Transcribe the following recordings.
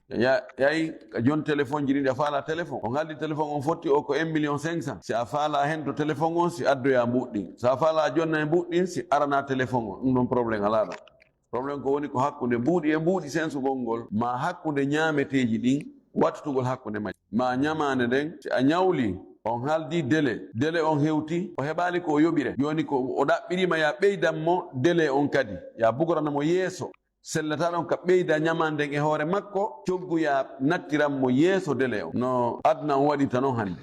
yayi jon téléphone jiri da fala téléphone on haldi téléphone on fotti o ko 1 million 500 si a fala hen to téléphone on si addoya mbuɗɗi sa fala jonna e mbuɗɗin si arana téléphone o ɗum ɗon probléme ala ɗo probléme ko woni ko hakkude mbuuɗi e mbuuɗi sensugol ngol ma hakkude ñaameteji ɗin wattutugol hakkude majji ma ñamande nden si a ñawli on haldi délai on hewti o heɓali ko o yoɓire joni ko o ɗaɓɓirima ya ɓeydanmo délai on kadi ya bugoranamo yeeso sellata ɗon ka ɓeyda ñamanden e hoore makko coggu ya nattiranmo yeeso délai o no aduna on waɗita noon hannde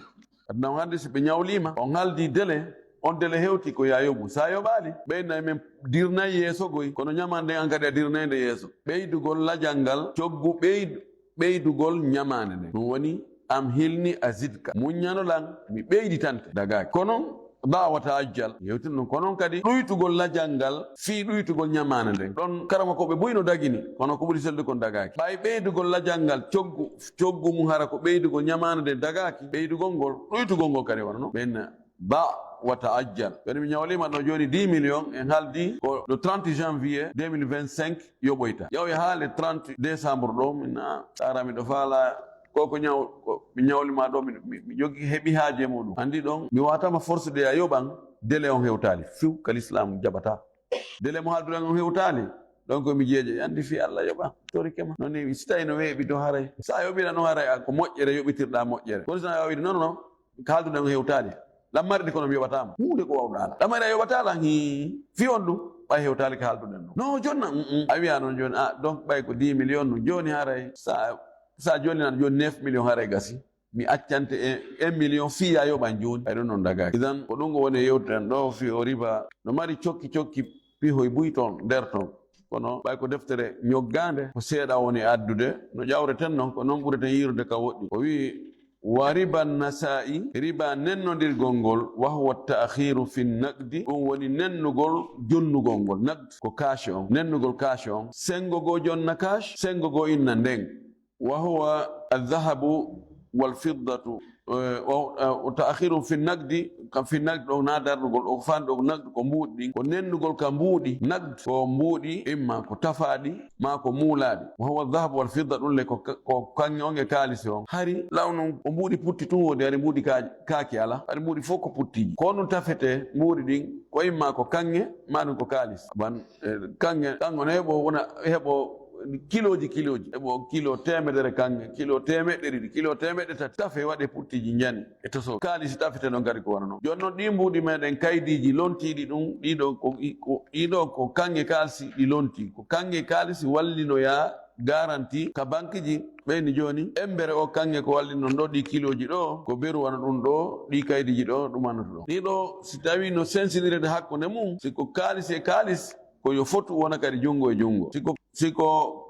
aduna on hannde so ɓe ñawlima on haldi délai on délai hewti ko ya yoɓu sa yoɓali ɓeyda men dirnayi yeeso goy kono ñamanden an kadi a dirnayde yeeso ɓeydugol lajal ngal coggu ɓeydugol ñamande nden ɗum woni am hilni azidka muññanolan mi ɓeyditante dagaki konon dawata ajjal yewtin ɗum konon kadi ɗuytugol lajal ngal fii ɗuytugol ñamande nden ɗon karama koɓe buyno dagini kono ko ɓuri sellude kon dagaki ɓay ɓeydugol lajal ngal coggu mum hara ko ɓeydugol ñamande nden dagaki ɓeydugol ngol ɗuytugol ngol kadi wona noon ɓen wata ajjal ɓen mi ñawlima ɗo joni 10 millions en haaldi ko le 30 janvier 2025 yoɓoyta ƴawi ha le 30 décembre ɗo mina sarami ɗo faala koko mi ñawlima ɗo mi jogui heeɓi haaje muɗum andi ɗon mi watama force de a yoɓan délai on hewtali fiw ka l'islam jaɓata délai mo haalduɗen on hewtali donc mi jeeje andi fi Allah yoɓa tori kema nonni si tawi no weeɓi to haray sa yoɓira no haray ko moƴƴere yoɓitirɗa moƴƴere kono sina yawide non ko haalduɗen on hewtali lammarde kono mi yoɓatama hunde ko wawɗala lammari a yoɓatala fi on ɗum ɓay hewtali ko haalduɗen ɗo non jonna a wiya noon joni donc ɓay ko 10 millions no joni haray sa joni nan joni 9 millions haray gasi mi accante 1 million fiya yoɓan joni ɓay ɗon noon dagaki idan ko ɗum woni yewteten ɗo fi o riba no mari cokki pihoye buy toon nder toon kono ɓay ko deftere ñoggande ko seeɗa woni addude no ƴawreten noon ko noon ɓureten yirude ka woɗɗi o wi wa riba nasa'i riba nennodirgol ngol wahwa ta'khiru fi naqdi ɗum woni nennugol jonnugol ngol naqd ko cash on nennugol cash on sengogo jonna cash sengogo inna nden wahwa aldhahabu walfiddatu ta'khiru fi naqdi kam fi naqdi ɗo na darɗugol ɗo fanɗo naqdi ko mbuuɗi ɗin ko nennugol ka mbuuɗi naqd ko mbuuɗi imma ko tafaɗi ma ko muulaɗi wahwa aldhahabu walfidda ɗum le ko kanŋe on e kaalisi on hari lawnu ko mbuuɗi putti tun wodi hari mbuuɗi kaaki ala hari mbuuɗi fof ko puttiji ko ɗum tafete mbuuɗi ɗin ko imma ko kanŋe ma ɗum ko kaalisi ban kanŋe kanŋo no heɓo wona heɓo kiloji heɓo kilo temedere kanŋe kilo temeɗɗe ɗiɗi kilo temeɗɗe tati tafe waɗe puttiji jani e toso kaalisi tafete noon gari ko wona noon joni noon ɗi mbuuɗi meɗen kaydiji lontiɗi ɗum ɗiɗo ko kanŋe kaalisi ɗi lonti ko kanŋe kaalisi wallinoya garanti ka banque ji ɓeyni joni embere o kanŋe ko wallino ɗo ɗi kiloji ɗo ko beru wana ɗum ɗo ɗi kaydiji ɗo ɗum wannata ɗo ɗiɗo si tawi no sensinirede hakkude mum siko kaalisi e kaalis ko yo fotu wona kadi junngo e junngo siko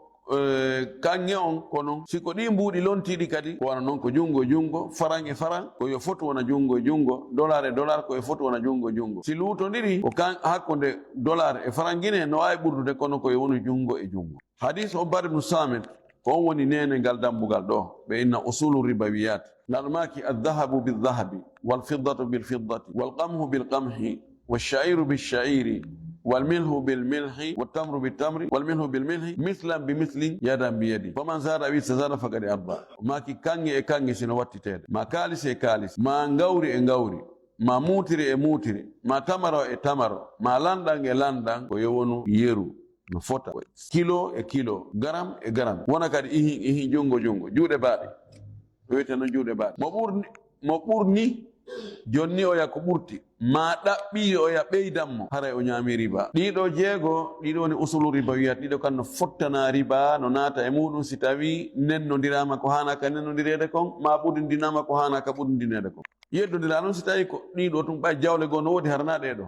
kanŋe on kono siko ɗi mbuuɗi lontiɗi kadi ko wana noon ko junngo e junngo faran e faran ko yo fotu wona junngo e junngo dollar e dollar ko yo fotu wona junngo e junngo si luutodiri ko hakkude dollar e faran guine no wawi ɓurdude kono koye woni junngo e junngo hadis o bar ibnu samit ko on woni nene ngal dambugal ɗo ɓe inna usulu ribawiyat nanmaki aldhahabu bildhahabi walfiddatu bilfiddati walqamhu bilqamhi walshairu bilshairi والملح بالملح والتمر بالتمر والملح بالملح مثلا بمثل يدا بيد فمن زاد أو استزاد فقد أربع ما كي كانغي سنو واتتين ما كالس كالس ما غوري ما موتري ما تمر ما لندن ko yewonu yeru no fota kilo gram e gram wona kadi ihi jongo juuɗe baaɗe wiyete no juuɗe baaɗe mo ɓurni jonni o ya ko ɓurti ma ɗaɓɓi o ya ɓeydanmo haray o ñaami riba ɗiɗo jeego ɗiɗo woni usulu riba wiyat ɗiɗo kan no fottana riba no naata e muɗum si tawi nennodirama ko hanaka nennodirede kon ma ɓudindinama ko hanaka ɓudindinede kon yeddodira noon si tawi ko ɗiɗo tun ɓay jawle goo no woodi harana ɗeɗo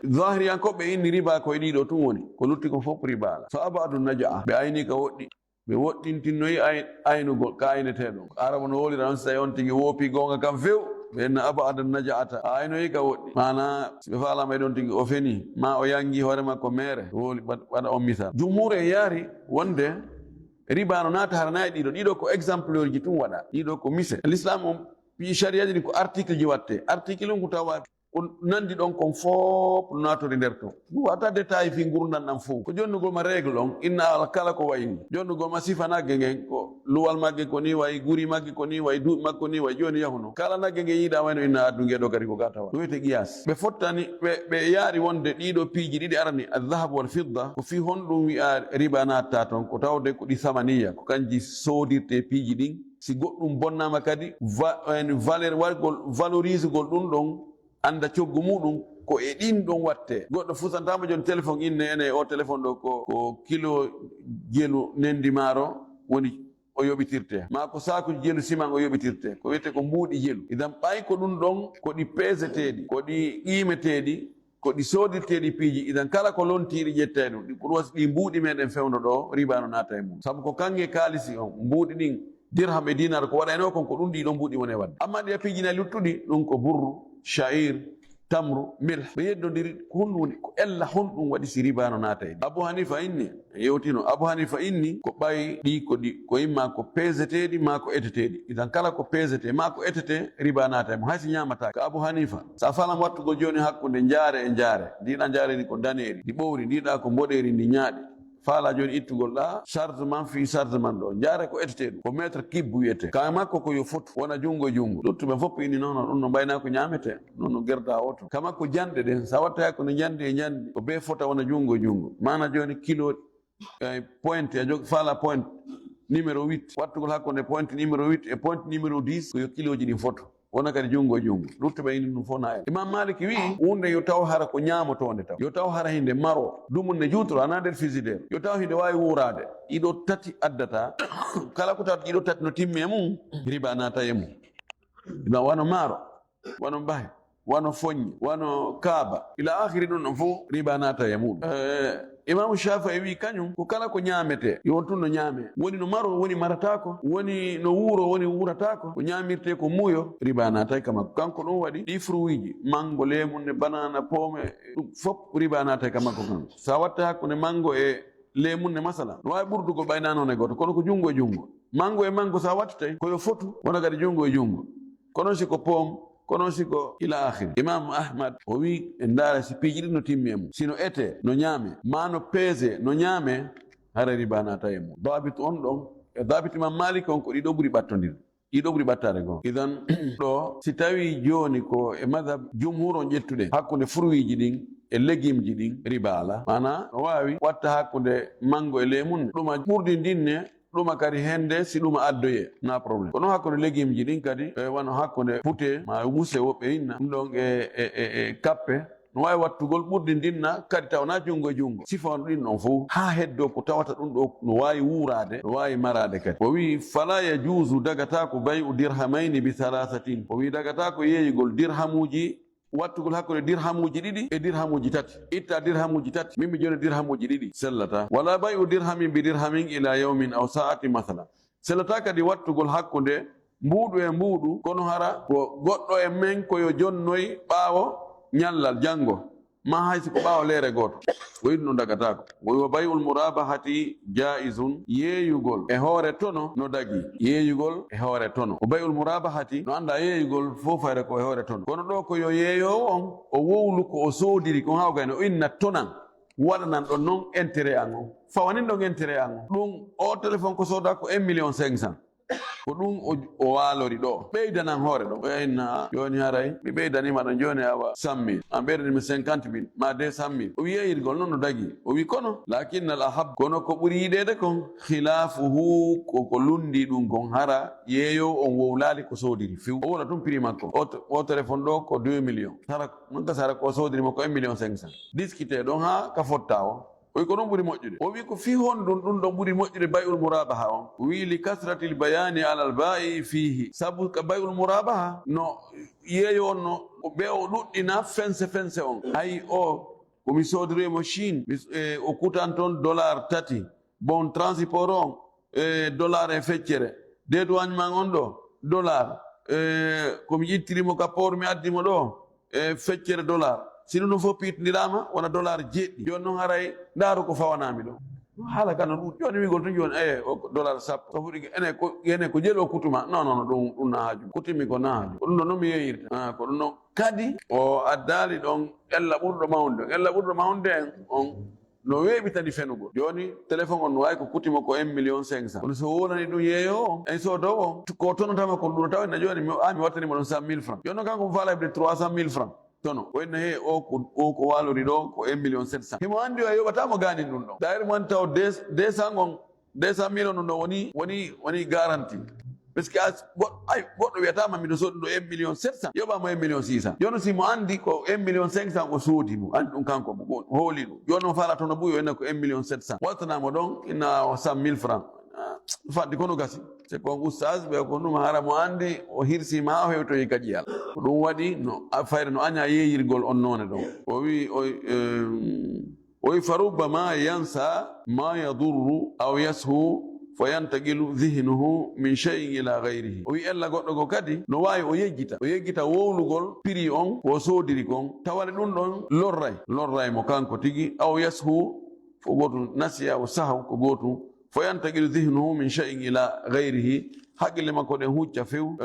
zahiriyankoɓe inni riba koye ɗiɗo tun woni ko lutti ko fof riba ala so abadu naja ɓe ayni ka woɗɗi ɓe woɗɗintinnoyi aynugol ka ayneteɗo arabo no wolira noon si tawi on tigi woopi gonga kam few ɓenna abada najaata a aynoyi ka woɗɗi mana ɓe falama e ɗon tigi o feni ma o yangi hoore makko mere woli waɗa on misal jumhur e yaari wonde riba no naata harana e ɗiɗo ko exemple ji tun waɗa ɗiɗo ko mise l'islam on pi sharia ji ko article ji watte article on ko tawa nandi ɗon kon fof natori nder to wata détail fi gurdam ɗam fof ko jonnugol ma règle on inna ala kala ko wayni jonnugol ma sifa nagge ngen ko luwal magge ko ni wayi guri magge ko ni wayi duuɓi magge ko ni wayi joni yahuno kala nagge nge yiiɗa wayno inna addu ngeɗo gari ko ga tawa ɗum wiyete qiyas ɓe fottani ɓe yaari wonde ɗiɗo piiji ɗiɗi arani aldahab wal fidda ko fi honɗum wi'a riba natta toon ko tawde ko ɗi samaniya ko kanji sodirte piiji ɗin si goɗɗum bonnama kadi valeur wargol valorise gol ɗum ɗon anda coggu muɗum ko e ɗin ɗon watte goɗɗo fusantama joni téléphone inne ene o téléphone ɗo ko kilo jelu nendi maaro woni o yoɓitirte ma ko sakuji jelu siman o yoɓitirte ko wiyete ko mbuuɗi jelu idan ɓay ko ɗum ɗon ko ɗi peseteɗi ko ɗi qimeteɗi ko ɗi sodirteɗi piiji idan kala ko lontiɗi ƴette ɗum ɗi ɓuros ɗi mbuuɗi meɗen fewno ɗo riba no naata e mum saabu ko kange kaalisi on mbuuɗi ɗin dirham e dinar ko waɗayno kon ko ɗum ɗiɗo mbuuɗi woni e wadde amma ɗi a piijina luttuɗi ɗum ko burru sha'ir tamru milh ɓe yeddodiri honɗum woni ko ella honɗum waɗi si riba no naata e abou hanifa inni yewtino abou hanifa inni ko ɓay ɗi ko imma ko peseteɗi ma ko eteteɗi idan kala ko pesete ma ko etete riba naata e mo haysi ñamata ko abou hanifa sa falam wattugol joni hakkude jaare e jaare ndiɗa jaareni ko daneeri ɗi ɓowri ndiɗa ko mboɗeri ndi ñaaɗi faala joni ittugol ɗa chargement fi chargement ɗo jaare ko etete ɗum ko métre kibbu wiyete ka makko ko yo fotu wona junngo e junngo luttuɓe fof inni noon ɗum no mbayna ko ñamete noon no gerda oto kama ko janɗe ɗen sa watta hay kono jandi e jandi ko be fota wona junngo e junngo mana joni kilo pointe a jogi faala point numéro 8 wattugol hakkude point numéro 8 e point numéro 10 ko yo kiloji ɗin foto wona kadi junngo e junngo luttuɓe inni ɗum fof nayi imam malik wi hunde yo taw hara ko ñamotonde taw yo taw hara hinde maro dumunne jutoro ana nder frigidaire yo taw hinde wawi wurade ɗiɗo tati addata kala ko tawata ɗiɗo tati no timme mum riba nata e mum no wano maaro wano mbahe wano foññe wano kaaba ila akhiri ɗum ɗon fof riba nata e muɗum imamu Shafi'i wi kañum ko kala ko ñaamete yo tun no ñaame woni no maro woni maratako woni no wuuro woni wuuratako ko ñaamirte ko muuyo riba natay kama kanko ɗum waɗi ɗi fruit ji mango lemunde banana pomme ɗum fof riba natay kama ko kanko sa watta hakkude mango e lemunde masala no wawi ɓurdugo ɓayna noon e goto kono ko junngo e junngo mango e mango sa wattitay koyo fotu wona kadi junngo e junngo kono si ko pomme kono siko ila akhiri imam ahmad o wi e ndaara si piiji ɗi no timmi e mum sino ete no ñaame ma no peese no ñaame hara riba nata e mum dabit on ɗon e dabit imam malik on ko ɗiɗo ɓuri ɓattodir ɗiɗo ɓuri ɓattade gon idan ɗo si tawi joni ko e madhab jumhur on ƴettuɗe hakkude fruit ji ɗin e légume ji ɗin riba ala mana no wawi watta hakkude mango e lemun ɗuma ɓurdi ndinne ɗuma kadi hende si ɗuma addoye na probléme kono hakkude légume ji ɗin kadi wano hakkude pute ma muse woɓɓe inna ɗum ɗon e kappe no wawi wattugol ɓurdi ndinna kadi tawna junngo e junngo sifano ɗin ɗon fof ha heddo ko tawata ɗum ɗo no wawi wuurade no wawi marade kadi o wi fala yajuzu dagata ko bayu dirhamayni bi thalathatin o wi dagata ko yeeyigol dirhamuji wattugol hakkude dirhamuji ɗiɗi e dirhamuji tati itta dirhamuji tati min mi joni dirhamuji ɗiɗi sellata wala bayu dirhamin bi dirhamin ila yawmin aw sa'ati mathala sellata kadi wattugol hakkude mbuuɗu e mbuuɗu kono hara ko goɗɗo e men koyo jonnoyi ɓaawo ñallal janngo ma haysi ko ɓaawo leere gooto o yiɗi no dagatako wo bayul murabahati jaizun yeeyugol e hoore tono no dagi yeeyugol e hoore tono o bayul murabahati no anda yeeyugol fof fayre ko e hoore tono kono ɗo ko yo yeeyowo on o wowlu ko o soodiri ko hawgayno o inna tonan waɗanan ɗon noon intérêt an on fawanin ɗon intérêt an on ɗum o téléphone ko sooda ko 1 million 500 ko ɗum o waalori ɗo ɓeydanan hoore ɗo ɓeyna joni haray mi ɓeydanima ɗon joni awa 100 000 an ɓeydanimi 50 000 ma 200 000 o wi yeyirgol noon no dagi o wi kono lakinna al ahab kono ko ɓuri yiɗede kon khilafuhu koko lundi ɗum kon hara yeeyo on wowlali ko soodiri few o wona tum prix makko o téléphone ɗo ko 2 millions hara non ka sara ko soodirima ko 1 million 500 discuté ɗon ha ka fotta o o wi ko ɗum ɓuri moƴƴude o wi ko fi hon ɗum ɗon ɓuri moƴƴude bayul murabaha on o wi li kasratil bayani alal ba'i fihi sabu ka bayul murabaha no yeeyo on no ɓe o ɗuɗɗina fense on hay o komi sodirimo chine o kutan toon dollar tati bon transport on dollar e feccere dédouanement on ɗo dollar komi ƴittirimo ka port mi addimo ɗo feccere dollar sino no fof piitindirama wona dollar jeɗɗi joni noon haray ndaaru ko fawanami ɗo hala kana ɗum joni wigol to joni dollar sappo so fuɗi ene ko jelo kutuma non ɗum na haaju kutimi ko na haaju ko ɗum ɗo noon mi yeeyirta ko ɗum ɗon kadi o addali ɗon ella ɓurɗo mawde ella ɓurɗo mawde en on no weeɓitani fenugo joni téléphone on no wawi ko kutima ko 1,500,000 kono so wonani ɗum yeeyo o en sodowo ko tonotama ko ɗum taw ene joni mi wattanima ɗon 100,000 francs joni noon kanko mo faala hebde 300,000 francs tono o inna he o ko walori ɗo ko 1,700,000 himo andi o yoɓatamo ganin ɗum ɗon d'ailleurs mo andi taw 200,000 on ɗum ɗo woni garantie par ce que goɗɗo wiyatama miɗo soodi ɗo 1,700,000 yoɓamo 1,600,000 joni simo andi ko 1,500,000 o soodimo andi ɗum kanko hooli ɗum joni noon faala toon ɓuuyi o inna ko 1,700,000 wattanamo ɗon inna 100,000 francs faddi kono gasi c'est ko oustage ɓe ko ɗum hara mo andi o hirsima o hewtoyi kaƴiyal ko ɗum waɗi no fayre no aña yeeyirgol on none ɗon o wi o wi farubbama yansa ma yadurru aw yashu fayantaqilu dhihnuhu min shay'in ila ghayrihi o wi ella goɗɗo ko kadi no wawi o yejjita wowlugol prix on ko soodiri kon tawale ɗum ɗon lorray mo kanko tigi aw yashu fo gotum nasiya o sahaw ko gotum fayantaqilu dhihnuhu min shay'in ila ghayrihi haqqille makko ɗen hucca few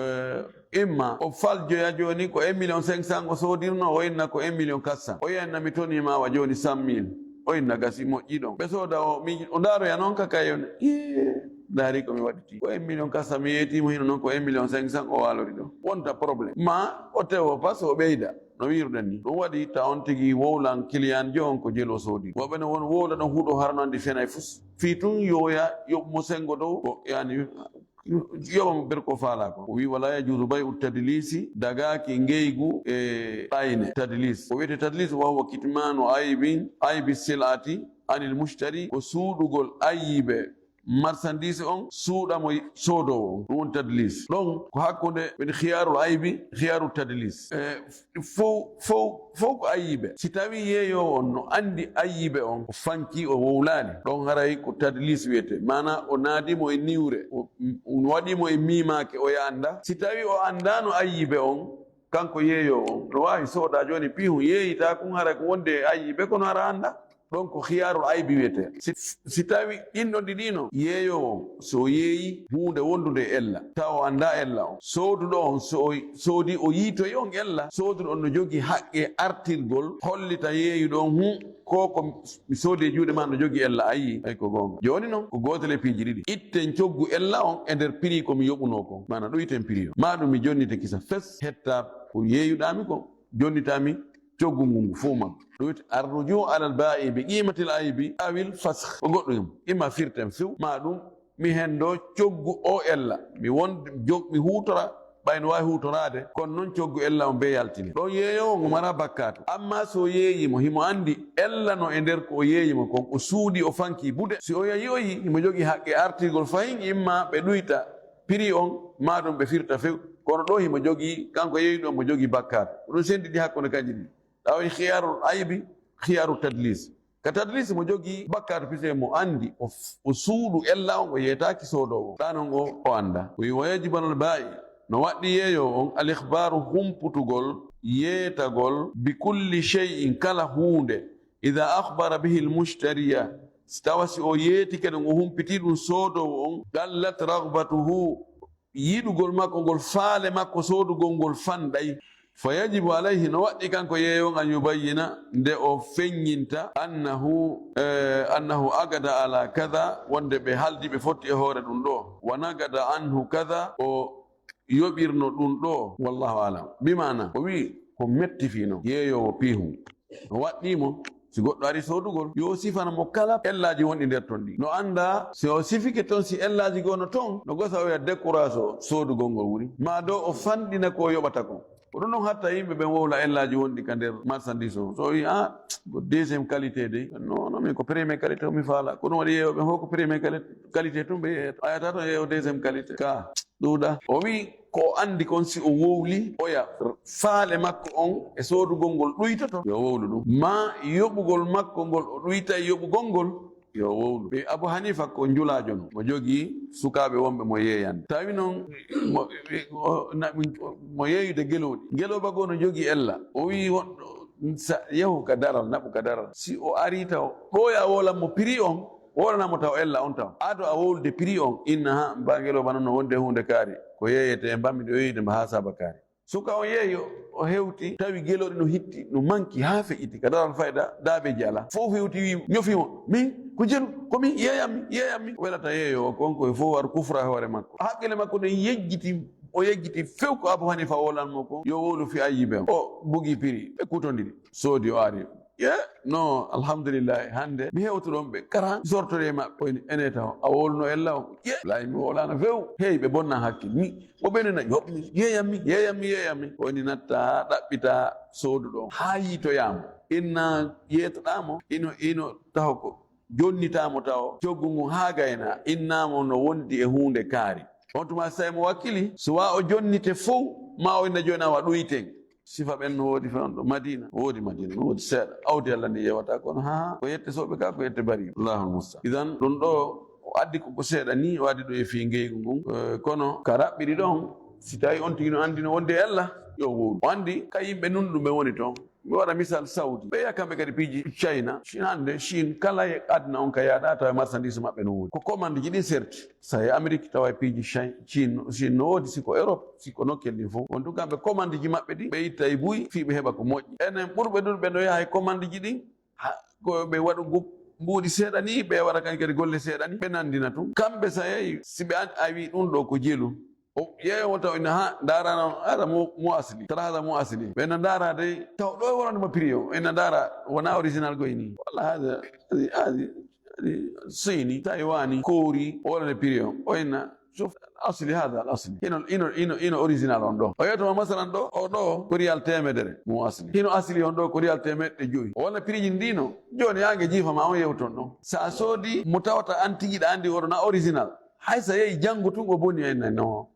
imma o faljoya joni ko 1,500,000 o soodirno o inna ko 1,400,000 o yiyanna mi tonima wa joni 100,000 o inna gasi moƴƴi ɗon ɓe sooda o ndaroya noon ka kayon daari komi waɗiti ko 1,400,000 mi yeetimo hino noon ko 1,500,000 o walori ɗo wonta probléme ma o tewo par ce que o ɓeyda no wiruɗen ni ɗum waɗi ta on tigi wowlan client jo on ko jelo soodi woɓɓe ne won wowla ɗon huuɗo harno andi fenay fus fi tun yoya yoɓmo sengo dow o yani yoɓamo ber ko faala ko o wi wala yajuzu bay'u tadlisi dagaki ngeygu e ɓayne tadlis o wiyete tadlis wahwa kitmanu aybi silati anil mushtari ko suuɗugol ayibe marchandise on suuɗamo soodowo on ɗum woni tadlis ɗon ko hakkude ɓen khiyarul aybi khiyaru tadlis fof ko ayibe si tawi yeeyowo on no andi ayibe on o fanki o wowlani ɗon haray ko tadlis wiyete mana o naadimo e niwre o waɗimo e mimake o anda si tawi o andano ayibe on kanko yeeyowo on no wawi sooda joni pihu yeeyita kon hara ko wonde ayibe kono hara anda ɗon ko khiyarul aybi wiyete si tawi ɗinɗon ɗiɗino yeeyowo so yeeyi hunde wondude ella taw o anda ella on sooduɗo on so soodi o yiitoyi on ella sooduɗo on no jogui haqqe artirgol hollita yeeyuɗo on ko mi soodi e juuɗe ma no jogui ella ayi ay ko gonga joni noon ko gotel e piiji ɗiɗi itten coggu ella on e nder prix komi yoɓuno ko mana ɗo iten prix o maɗum mi jonnite kisa fes hetta ko yeeyuɗami ko jonnitami coggu ngungu fo ma ɗum wiyete arruju alal ba'i bi qimatil aybi awil fasakh ko goɗɗum imma firten few ma ɗum mi hendo coggu o ella mi hutora ɓayno wawi hutorade kono noon coggu ella on be yaltini ɗon yeeyowo ngo mara bakkato amma so yeeyimo himo andi ella no e nder ko o yeeyimo kon o suuɗi o fanki bude si o yeeyoyi himo jogui haqqe artirgol fayin imma ɓe ɗuyta prix on maɗum ɓe firta few kono ɗo himo jogui kanko yeeyuɗo mo jogui bakkato ɗum sendiɗi hakkude kanji ɗi ɗawi khiyarul aybi khiyaru tadlis ka tadlis mo jogui bakkato pise mo andi o suuɗu ella on o yeetaki soodowo ɗanon o anda o wi wa yajibu alal ba'i no waɗɗi yeeyo on al ikhbaru humputugol yeetagol bi kulli shay'in kala hunde ida akhbara bihi al mushtariya tawa si o yeetike ɗum o humpiti ɗum soodowo on gallat raghbatuhu yiɗugol makko ngol faale makko soodugol ngol fanɗay fa yajibu alayhi no waɗɗi kanko yeeyon an yubayyina nde o feññinta annahu agada ala kada wonde ɓe haldi ɓe fotti e hoore ɗum ɗo wa nagada anhu kada o yoɓirno ɗum ɗo wallahu alam bimana o wi ko mettifino yeeyowo piihu no waɗɗimo si goɗɗo ari soodugol yo sifana mo kala ellaji wonɗi nder ton ɗi no anda si o sifike toon si ellaji gono toon no gosa o wiya décourage o soodugol ngol wuri ma dow o fanɗina ko yoɓata ko ko ɗum ɗon hatta yimɓe ɓen wowla ellaji wonɗi ka nder marchandise o so wi ko deuxiéme qualité de non min ko premier qualité o mi faala ko ɗum waɗi yeeyoɓe ho ko premier qualité tum ɓe yeeyata a yata toon yeeyo deuxiéme qualité ka ɗuuɗa o wi ko andi kon si o wowli oya faale makko on e soodugol ngol ɗuytoto yo wowlu ɗum ma yoɓugol makko ngol o ɗuyta e yoɓugol ngol yo wowlu ɓe Abou Hanifa ko njulajo no mo jogii sukaɓe wonɓe mo yeeyande tawi noon mo yeeyude geloɗi ngeloba goo no jogii ella o wi woɗɗo yahu ka daral naɓu ka daral si o ari taw ɗo ya wolanmo prix on wala mo taw ella on taw ado a wolde prix on inna ha bangelo banano wonde hunde kaari ko yeyete e bammi do yeyde mba ha sabakari suka on yeeyo o hewti tawi gelori no hitti no manki ha feƴiti kadal fayda daabe jala fof hewti wi ñofimo min ko jelu komin yeyammi welata yeeyo o konko e fof war kufra hoore makko haqqille makko ne yejjiti o yejjiti few ko Abu Hanifa wolanmo ko yo wolu fi ayibe o bugi prix ɓe kutodiri soodi o ari no alhamdulillah hande mi hewtoɗon ɓe karan sortore maɓɓe oyni ene taw a wolno ella o lay mi wolano few hey ɓe bonna hakkille mi o ɓenena yoɓmi yeyammi oyni natta ɗaɓɓita sooduɗo ha yitoyamo inna yetoɗamo ino taw ko jonnitamo taw coggu ngu ha gayna innamo no wondi e hunde kaari on tuma so tawi mo wakkili so wa o jonnite fof ma o inna joni awa ɗoyten sifa ɓen no woodi fen ɗo madina woodi seeɗa awdi Allah ndi yewata kono ha ko yette soɓe ka ko yette bari allahul musta idan ɗum ɗo o addi koko seeɗa ni o addi ɗo e fi ngeygu ngun kono ka raɓɓiɗi ɗon si tawi on tigi no andi no wonde Allah yo wowdu o andi ka yimɓe nunɗuɓe woni toon mi waɗa misal saudi ɓe yaha kamɓe kadi piiji china hande chine kala e aduna on ka yaɗa tawa marchandise maɓɓe no woodi ko commande ji ɗin serti sa e amérique tawa e piiji chine no woodi siko europe siko nokkel ɗin fof on tun kamɓe commande ji maɓɓe ɗi ɓe itta e buuyi fi ɓe heɓa ko moƴƴi enen ɓurɓe ɗum ɓe no yaha e commande ji ɗin ko ɓe waɗa mbuuɗi seeɗa ni ɓe waɗa kañ kadi golle seeɗa ni ɓe nandina tun kamɓe sa yeeyi si ɓe a wi ɗum ɗo ko jelu o yeeyo taw ina ha darano ara mo asli tara hada mo asli ɓena dara de taw ɗo e woranoma prix o ena dara wona original goyni walla hadi sini taiwani koori o worane prix o o ena شوف الاصلي هذا الاصلي هنا اوريجينال on do o yeto masalan do o do ko riyal temedere mo asli hino asli on do ko riyal temedde joyi wala prix ndino joni yange jifa ma on yewton no sa sodi mo tawata antigiɗa andi oɗo na original hay sa yeyi janngo tun o boni en no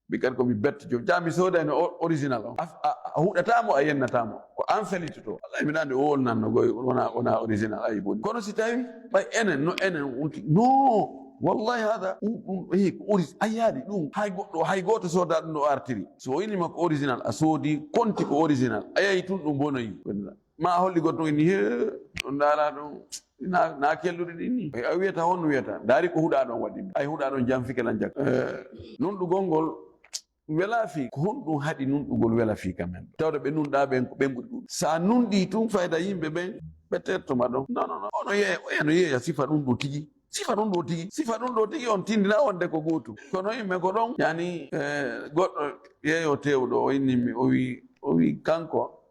mi kadi komi bette jom jami sodano original o a huɗatamo a yennatamo ko an felitoto wallahi mi nande o wolnanno goy wona original ayi boni kono si tawi ɓay enen no enen wonti no wallahi hada ko ayyaɗi ɗum hay goto soda ɗum no artiri so winima ko original a soodi konti ko original a yeyi tun ɗum bonoyi ma holli goɗɗo ni he ɗum dara ɗum na kelluɗe ɗin ni a wiyata honno wiyata daari ko huɗa ɗon waɗi ay huɗa ɗon jam fikelan jak nunɗugol ngol wela fi ko honɗum haɗi nunɗugol wela fi quand même tawde ɓe nunɗa ɓen ko ɓen ɓuri ɗum sa nunɗi tun fayda yimɓe ɓen ɓe tettoma ɗon non ono oyano yeeya sifa ɗum ɗo tigi sifa ɗum ɗo tigi on tindina wonde ko gotum kono yimɓe ko ɗon yani goɗɗo yeeyo tewɗo o innimi o wi kanko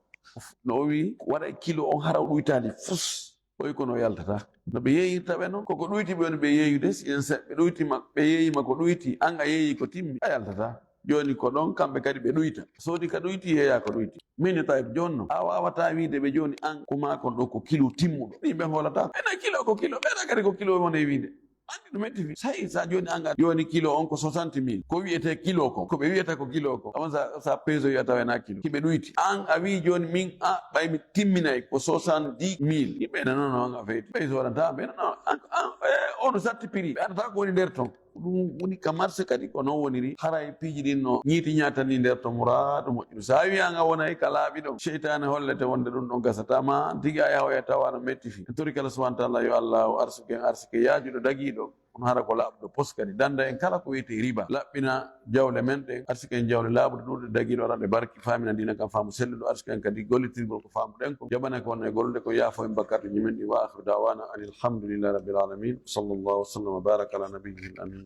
no o wi waɗa kilo on hara o ɗuytali fus o wi kono yaltata no ɓe yeeyirta ɓe noon koko ɗuyti ɓe woni ɓe yeeyude si en ɓe ɗuytima ɓe yeeyima ko ɗuyti an a yeeyi ko timmi a yaltata joni ko ɗon kamɓe kadi ɓe ɗuyta soodi ka ɗuyti yeeya ko ɗuyti min tawi jonno a wawata wiide ɓe joni an ko makon ɗo ko kilo timmuɗo ɗin ɓe holata ɓena kilo ko kilo ɓena kadi ko kilo wone wiide andi ɗum metti fi sayi sa joni anga joni kilo on ko 60 000 ko wiyete kilo ko ɓe wiyata ko kilo ko on sa peso wiya tawena kilo kiɓe ɗuyti an a wi joni min a ɓaymi timminayi ko 70 000 yimɓe nanono anga feyti ɓey sodanta ɓe nano ono satti prix ɓe andata ko woni nder ton ɗum woni ka marché kadi ko noon woniri haray piiji ɗin no ñiiti ñatani nder to muraɗo moƴƴuɗo sa wiyanga wonay ka laaɓi ɗon cheytane hollete wonde ɗum ɗon gasatama tigui a yahoya tawa no metti fi tori kala subahana taala yo allah o arsike yaajuɗo daguiɗo on hara ko laaɓuɗo pos kadi danda en kala ko wiyete riba laɓɓina jawle men ɗe arsike en jawle laaɓuɗe ɗuɗe daguiɗo waɗaɗe barki famina ndina kam faamu selluɗo arsike en kadi gollitirgol ko faamuɗen ko jaɓane ko wonno e gollude ko yaafo en bakkarɗe ñumen ɗi wa akhiru dawana an alhamdulillahi rabbil alamin sallllahu wa sallam wa baraka ala nabiyyihi l amin